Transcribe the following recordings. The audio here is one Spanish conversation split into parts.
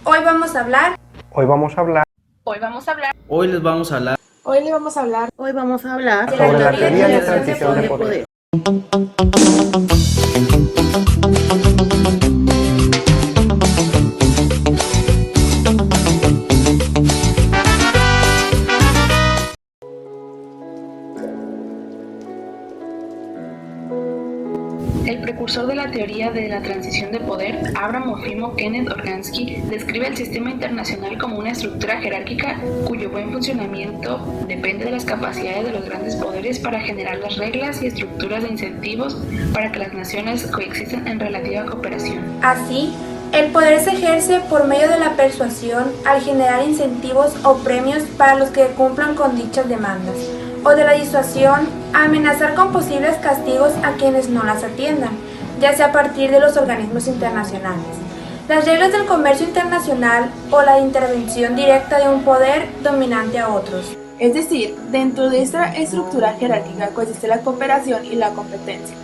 Hoy vamos a hablar. Hoy vamos a hablar Hoy vamos a hablar. Hoy les vamos a hablar Hoy le vamos a hablar Hoy vamos a hablar sobre la teoría de transición de poder. El precursor de la teoría de la transición de poder, Abraham Mofimo Kenneth Organsky, describe el sistema internacional como una estructura jerárquica cuyo buen funcionamiento depende de las capacidades de los grandes poderes para generar las reglas y estructuras de incentivos para que las naciones coexistan en relativa cooperación. Así, el poder se ejerce por medio de la persuasión al generar incentivos o premios para los que cumplan con dichas demandas, o de la disuasión a amenazar con posibles castigos a quienes no las atiendan, ya sea a partir de los organismos internacionales, las reglas del comercio internacional o la intervención directa de un poder dominante a otros. Es decir, dentro de esta estructura jerárquica coexiste la cooperación y la competencia.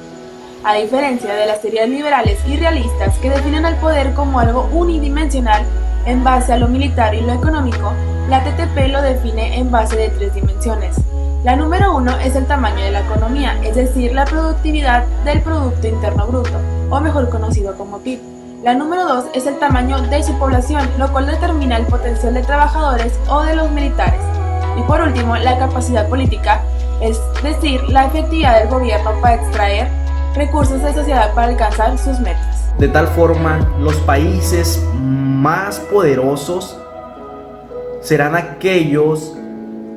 A diferencia de las teorías liberales y realistas que definen al poder como algo unidimensional en base a lo militar y lo económico, la TTP lo define en base de 3 dimensiones. La número 1 es el tamaño de la economía, es decir, la productividad del Producto Interno Bruto, o mejor conocido como PIB. La número 2 es el tamaño de su población, lo cual determina el potencial de trabajadores o de los militares. Y por último, la capacidad política, es decir, la efectividad del gobierno para extraer recursos de sociedad para alcanzar sus metas. de tal forma los países más poderosos serán aquellos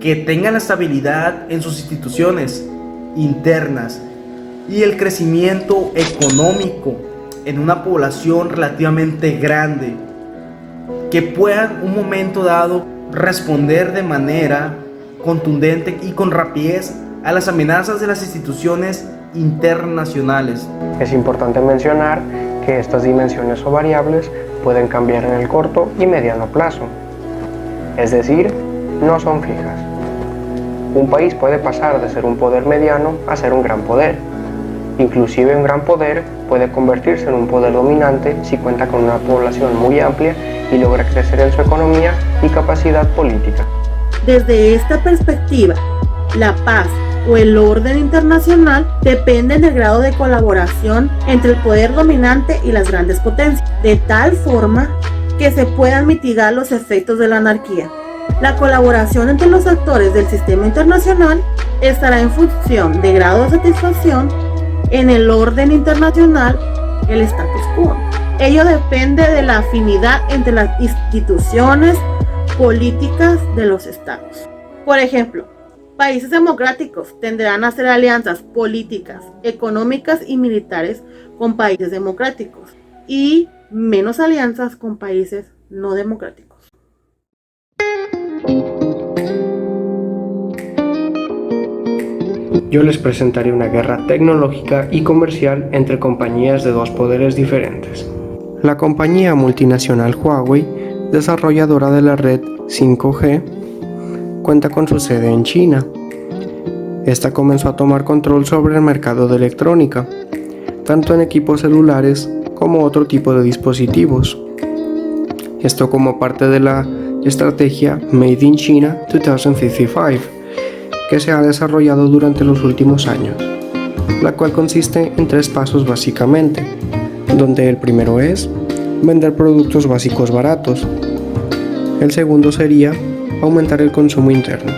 que tengan la estabilidad en sus instituciones internas y el crecimiento económico en una población relativamente grande, que puedan un momento dado responder de manera contundente y con rapidez a las amenazas de las instituciones internacionales. Es importante mencionar que estas dimensiones o variables pueden cambiar en el corto y mediano plazo, es decir, no son fijas. Un país puede pasar de ser un poder mediano a ser un gran poder. Inclusive un gran poder puede convertirse en un poder dominante si cuenta con una población muy amplia y logra crecer en su economía y capacidad política. Desde esta perspectiva, la paz o el orden internacional dependen del grado de colaboración entre el poder dominante y las grandes potencias, de tal forma que se puedan mitigar los efectos de la anarquía. La colaboración entre los actores del sistema internacional estará en función de grado de satisfacción en el orden internacional, el status quo. Ello depende de la afinidad entre las instituciones políticas de los estados. Por ejemplo, países democráticos tendrán a hacer alianzas políticas, económicas y militares con países democráticos y menos alianzas con países no democráticos. Yo les presentaré una guerra tecnológica y comercial entre compañías de dos poderes diferentes. La compañía multinacional Huawei, desarrolladora de la red 5G, cuenta con su sede en China. Esta comenzó a tomar control sobre el mercado de electrónica, tanto en equipos celulares como otro tipo de dispositivos. Esto como parte de la estrategia Made in China 2055, que se ha desarrollado durante los últimos años, la cual consiste en 3 pasos básicamente, donde el primero es vender productos básicos baratos, el segundo sería aumentar el consumo interno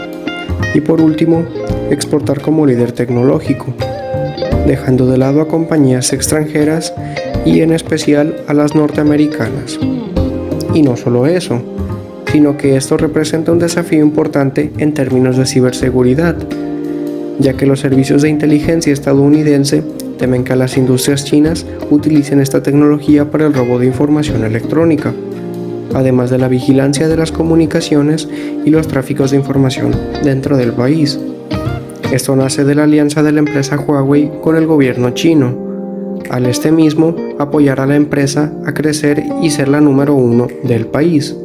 y por último, exportar como líder tecnológico, dejando de lado a compañías extranjeras y en especial a las norteamericanas. Y no solo eso, sino que esto representa un desafío importante en términos de ciberseguridad, ya que los servicios de inteligencia estadounidense temen que las industrias chinas utilicen esta tecnología para el robo de información electrónica, además de la vigilancia de las comunicaciones y los tráficos de información dentro del país. Esto nace de la alianza de la empresa Huawei con el gobierno chino, al este mismo apoyar a la empresa a crecer y ser la número 1 del país,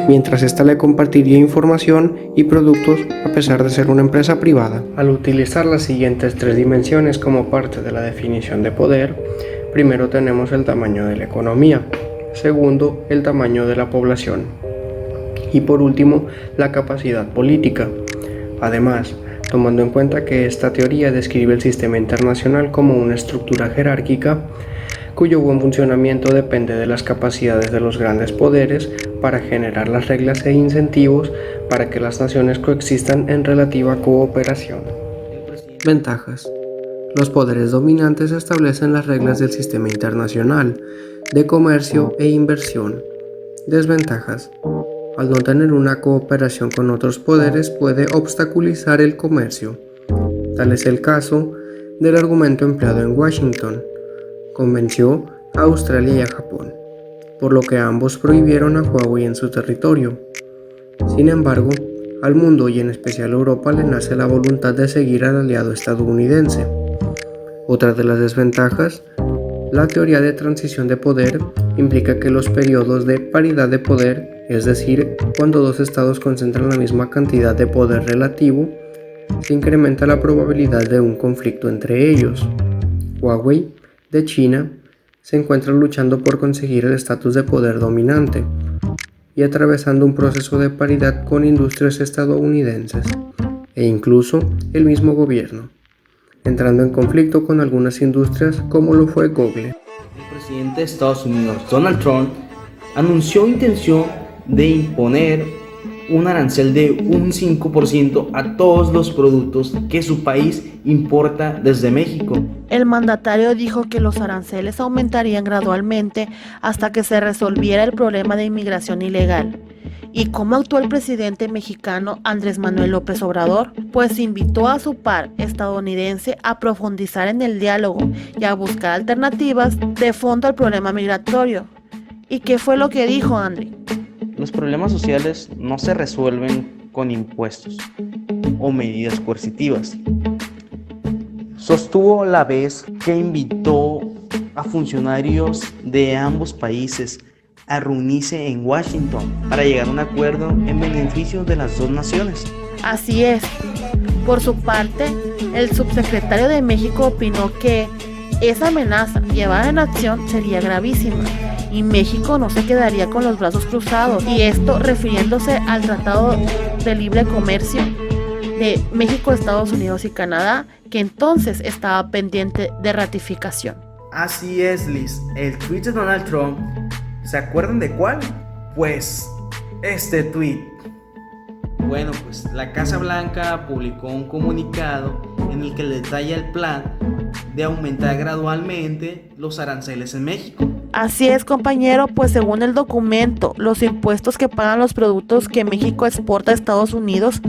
mientras ésta le compartiría información y productos a pesar de ser una empresa privada. Al utilizar las siguientes 3 dimensiones como parte de la definición de poder, primero tenemos el tamaño de la economía, Segundo, el tamaño de la población. Y por último, la capacidad política. Además, tomando en cuenta que esta teoría describe el sistema internacional como una estructura jerárquica, cuyo buen funcionamiento depende de las capacidades de los grandes poderes para generar las reglas e incentivos para que las naciones coexistan en relativa cooperación. Ventajas. Los poderes dominantes establecen las reglas del sistema internacional de comercio e inversión. Desventajas. Al no tener una cooperación con otros poderes puede obstaculizar el comercio. Tal es el caso del argumento empleado en Washington. Convenció a Australia y a Japón, por lo que ambos prohibieron a Huawei en su territorio. Sin embargo, al mundo y en especial a Europa le nace la voluntad de seguir al aliado estadounidense. Otra de las desventajas, la teoría de transición de poder implica que los periodos de paridad de poder, es decir, cuando dos estados concentran la misma cantidad de poder relativo, se incrementa la probabilidad de un conflicto entre ellos. Huawei, de China, se encuentra luchando por conseguir el estatus de poder dominante y atravesando un proceso de paridad con industrias estadounidenses e incluso el mismo gobierno, entrando en conflicto con algunas industrias como lo fue Google. El presidente de Estados Unidos, Donald Trump, anunció intención de imponer un arancel de un 5% a todos los productos que su país importa desde México. El mandatario dijo que los aranceles aumentarían gradualmente hasta que se resolviera el problema de inmigración ilegal. ¿Y cómo actuó el presidente mexicano Andrés Manuel López Obrador? Pues invitó a su par estadounidense a profundizar en el diálogo y a buscar alternativas de fondo al problema migratorio. ¿Y qué fue lo que dijo André? Los problemas sociales no se resuelven con impuestos o medidas coercitivas. Sostuvo a la vez que invitó a funcionarios de ambos países a reunirse en Washington para llegar a un acuerdo en beneficio de las dos naciones. Así es. Por su parte, el subsecretario de México opinó que esa amenaza llevada en acción sería gravísima y México no se quedaría con los brazos cruzados, y esto refiriéndose al Tratado de Libre Comercio de México, Estados Unidos y Canadá, que entonces estaba pendiente de ratificación. Así es, Liz. El tweet de Donald Trump, ¿se acuerdan de cuál? Pues este tweet. Bueno, pues la Casa Blanca publicó un comunicado en el que detalla el plan de aumentar gradualmente los aranceles en México. Así es, compañero, pues según el documento, los impuestos que pagan los productos que México exporta a Estados Unidos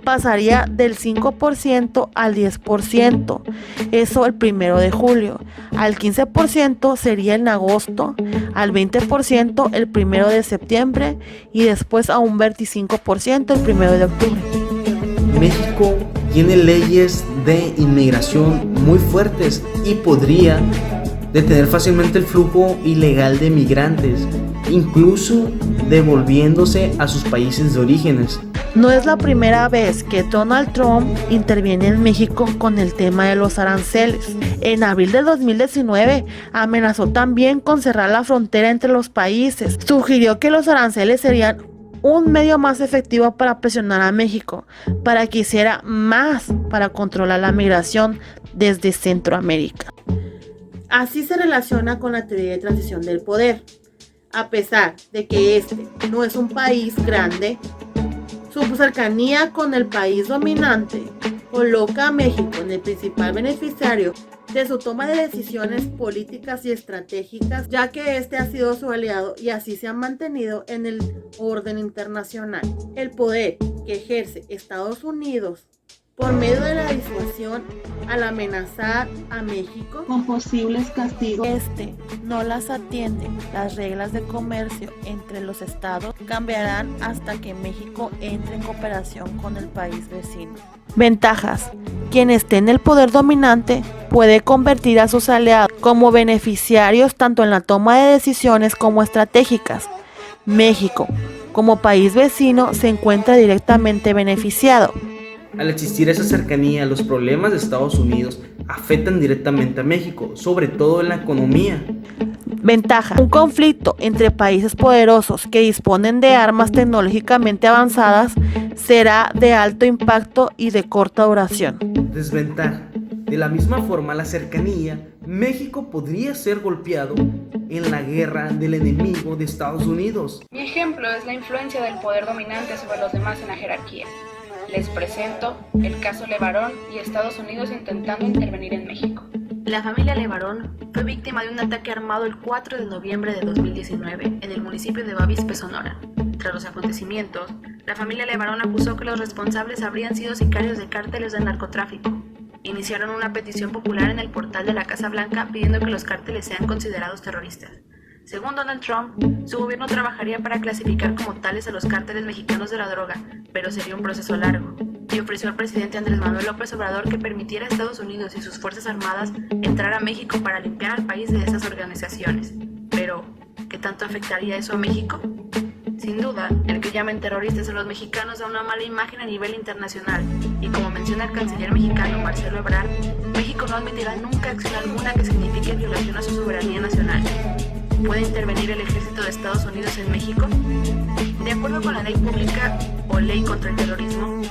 pasaría del 5% al 10%, eso el 1 de julio, al 15% sería en agosto, al 20% el 1 de septiembre y después a un 25% el 1 de octubre. México tiene leyes de inmigración muy fuertes y podría detener fácilmente el flujo ilegal de migrantes, incluso devolviéndose a sus países de orígenes. No es la primera vez que Donald Trump interviene en México con el tema de los aranceles. En abril de 2019 amenazó también con cerrar la frontera entre los países. Sugirió que los aranceles serían un medio más efectivo para presionar a México para que hiciera más para controlar la migración desde Centroamérica. Así se relaciona con la teoría de transición del poder. A pesar de que este no es un país grande, su cercanía con el país dominante coloca a México en el principal beneficiario de su toma de decisiones políticas y estratégicas, ya que este ha sido su aliado y así se ha mantenido en el orden internacional. El poder que ejerce Estados Unidos por medio de la disuasión al amenazar a México con posibles castigos, no las atiende. Las reglas de comercio entre los estados cambiarán hasta que México entre en cooperación con el país vecino. Ventajas: quien esté en el poder dominante puede convertir a sus aliados como beneficiarios tanto en la toma de decisiones como estratégicas. México, como país vecino, se encuentra directamente beneficiado. Al existir esa cercanía, los problemas de Estados Unidos afectan directamente a México, sobre todo en la economía. Ventaja: un conflicto entre países poderosos que disponen de armas tecnológicamente avanzadas será de alto impacto y de corta duración. Desventaja: de la misma forma, la cercanía, México podría ser golpeado en la guerra del enemigo de Estados Unidos. Mi ejemplo es la influencia del poder dominante sobre los demás en la jerarquía. Les presento el caso Levarón y Estados Unidos intentando intervenir en México. La familia Levarón fue víctima de un ataque armado el 4 de noviembre de 2019 en el municipio de Bavispe, Sonora. Tras los acontecimientos, la familia Levarón acusó que los responsables habrían sido sicarios de cárteles del narcotráfico. Iniciaron una petición popular en el portal de la Casa Blanca pidiendo que los cárteles sean considerados terroristas. Según Donald Trump, su gobierno trabajaría para clasificar como tales a los cárteles mexicanos de la droga, pero sería un proceso largo, y ofreció al presidente Andrés Manuel López Obrador que permitiera a Estados Unidos y sus Fuerzas Armadas entrar a México para limpiar al país de esas organizaciones. Pero, ¿qué tanto afectaría eso a México? Sin duda, el que llamen terroristas a los mexicanos da una mala imagen a nivel internacional, y como menciona el canciller mexicano Marcelo Ebrard, México no admitirá nunca acción alguna que signifique violación a su soberanía nacional. ¿Puede intervenir el ejército de Estados Unidos en México? De acuerdo con la ley pública o ley contra el terrorismo,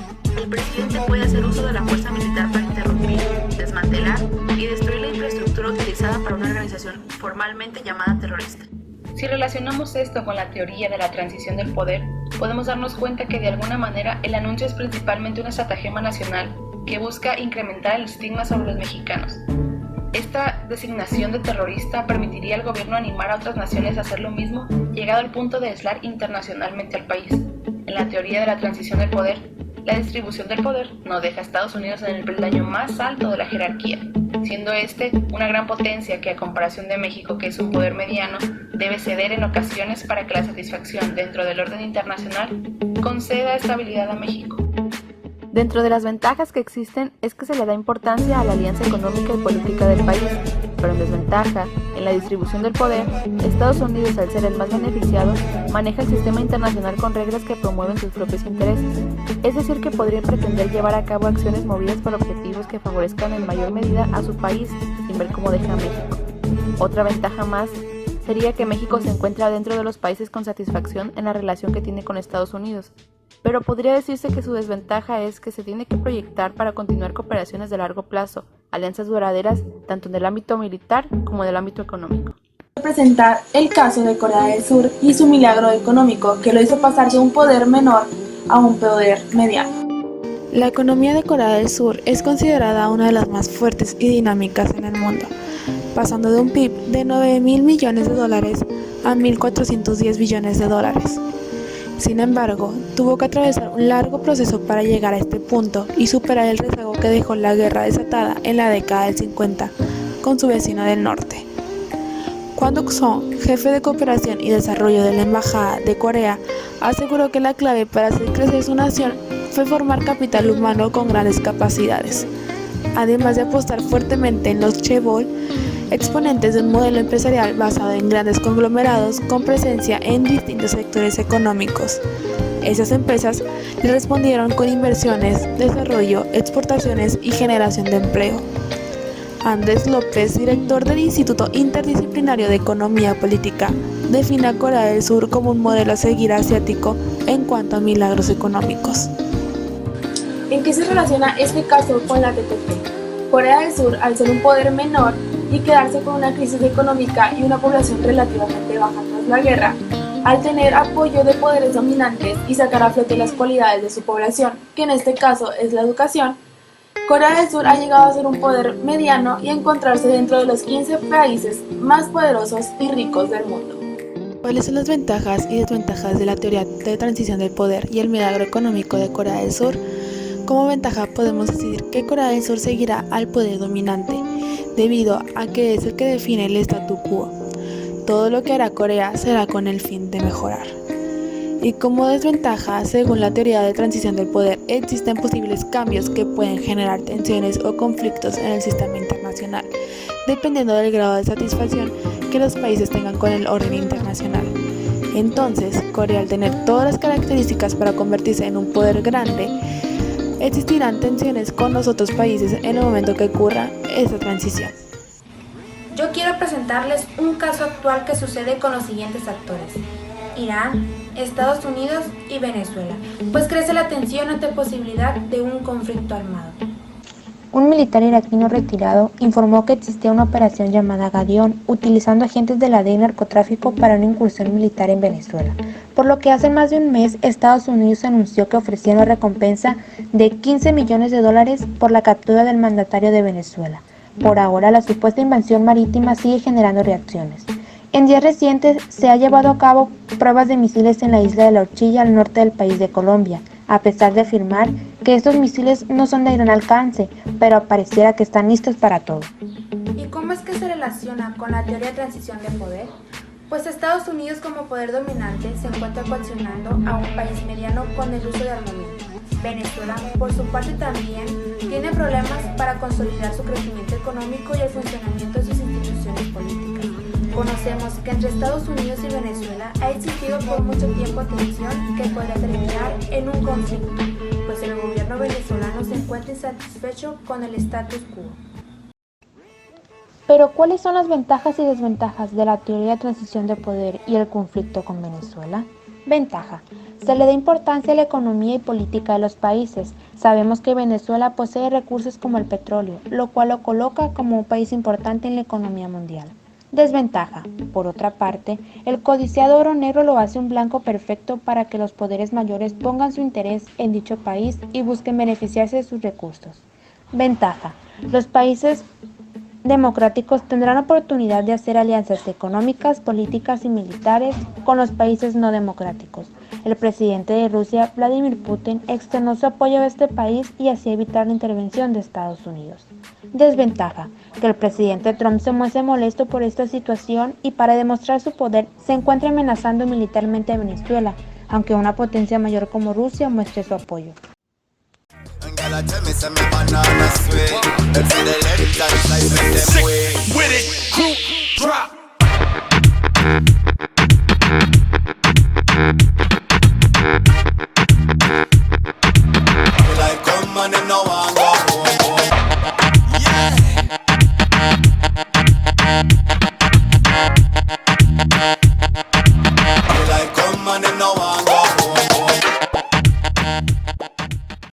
el presidente puede hacer uso de la fuerza militar para interrumpir, desmantelar y destruir la infraestructura utilizada para una organización formalmente llamada terrorista. Si relacionamos esto con la teoría de la transición del poder, podemos darnos cuenta que de alguna manera el anuncio es principalmente una estratagema nacional que busca incrementar el estigma sobre los mexicanos. Esta designación de terrorista permitiría al gobierno animar a otras naciones a hacer lo mismo, llegado al punto de aislar internacionalmente al país. En la teoría de la transición del poder, la distribución del poder no deja a Estados Unidos en el peldaño más alto de la jerarquía, siendo este una gran potencia que, a comparación de México, que es un poder mediano, debe ceder en ocasiones para que la satisfacción dentro del orden internacional conceda estabilidad a México. Dentro de las ventajas que existen es que se le da importancia a la alianza económica y política del país, pero en desventaja, en la distribución del poder, Estados Unidos, al ser el más beneficiado, maneja el sistema internacional con reglas que promueven sus propios intereses, es decir, que podría pretender llevar a cabo acciones movidas por objetivos que favorezcan en mayor medida a su país, sin ver cómo deja a México. Otra ventaja más sería que México se encuentra dentro de los países con satisfacción en la relación que tiene con Estados Unidos, pero podría decirse que su desventaja es que se tiene que proyectar para continuar cooperaciones de largo plazo, alianzas duraderas tanto en el ámbito militar como en el ámbito económico. Presentar el caso de Corea del Sur y su milagro económico que lo hizo pasar de un poder menor a un poder mediano. La economía de Corea del Sur es considerada una de las más fuertes y dinámicas en el mundo, pasando de un PIB de $9.000 millones a $1.410 billones. Sin embargo, tuvo que atravesar un largo proceso para llegar a este punto y superar el rezago que dejó la guerra desatada en la década del 50 con su vecino del norte. Kwon Duk-sung, jefe de cooperación y desarrollo de la Embajada de Corea, aseguró que la clave para hacer crecer su nación fue formar capital humano con grandes capacidades, además de apostar fuertemente en los chaebol, exponentes de un modelo empresarial basado en grandes conglomerados con presencia en distintos sectores económicos. Esas empresas le respondieron con inversiones, desarrollo, exportaciones y generación de empleo. Andrés López, director del Instituto Interdisciplinario de Economía Política, define a Corea del Sur como un modelo a seguir asiático en cuanto a milagros económicos. ¿En qué se relaciona este caso con la TTP? Corea del Sur, al ser un poder menor y quedarse con una crisis económica y una población relativamente baja tras la guerra, al tener apoyo de poderes dominantes y sacar a flote las cualidades de su población, que en este caso es la educación, Corea del Sur ha llegado a ser un poder mediano y a encontrarse dentro de los 15 países más poderosos y ricos del mundo. ¿Cuáles son las ventajas y desventajas de la teoría de transición del poder y el milagro económico de Corea del Sur? Como ventaja podemos decir que Corea del Sur seguirá al poder dominante, debido a que es el que define el statu quo. Todo lo que hará Corea será con el fin de mejorar. Y como desventaja, según la teoría de transición del poder, existen posibles cambios que pueden generar tensiones o conflictos en el sistema internacional, dependiendo del grado de satisfacción que los países tengan con el orden internacional. Entonces, Corea, al tener todas las características para convertirse en un poder grande, existirán tensiones con los otros países en el momento que ocurra esta transición. Yo quiero presentarles un caso actual que sucede con los siguientes actores: Irán, Estados Unidos y Venezuela, pues crece la tensión ante posibilidad de un conflicto armado. Un militar iraquí retirado informó que existía una operación llamada Gadión, utilizando agentes de la DEA y narcotráfico para una incursión militar en Venezuela, por lo que hace más de un mes Estados Unidos anunció que ofrecía una recompensa de $15 millones por la captura del mandatario de Venezuela. Por ahora, la supuesta invasión marítima sigue generando reacciones. En días recientes se ha llevado a cabo pruebas de misiles en la isla de La Orchilla, al norte del país de Colombia, a pesar de afirmar que estos misiles no son de gran alcance, pero pareciera que están listos para todo. ¿Y cómo es que se relaciona con la teoría de transición de poder? Pues Estados Unidos, como poder dominante, se encuentra coaccionando a un país mediano con el uso de armamento. Venezuela, por su parte, también tiene problemas para consolidar su crecimiento económico y el funcionamiento de sus instituciones políticas. Conocemos que entre Estados Unidos y Venezuela ha existido por mucho tiempo tensión que podría terminar en un conflicto, pues el gobierno venezolano se encuentra insatisfecho con el status quo. Pero, ¿cuáles son las ventajas y desventajas de la teoría de transición de poder y el conflicto con Venezuela? Ventaja: se le da importancia a la economía y política de los países. Sabemos que Venezuela posee recursos como el petróleo, lo cual lo coloca como un país importante en la economía mundial. Desventaja: por otra parte, el codiciado oro negro lo hace un blanco perfecto para que los poderes mayores pongan su interés en dicho país y busquen beneficiarse de sus recursos. Ventaja: los países democráticos tendrán oportunidad de hacer alianzas económicas, políticas y militares con los países no democráticos. El presidente de Rusia, Vladimir Putin, externó su apoyo a este país y así evitar la intervención de Estados Unidos. Desventaja: que el presidente Trump se muestre molesto por esta situación y para demostrar su poder se encuentra amenazando militarmente a Venezuela, aunque una potencia mayor como Rusia muestre su apoyo.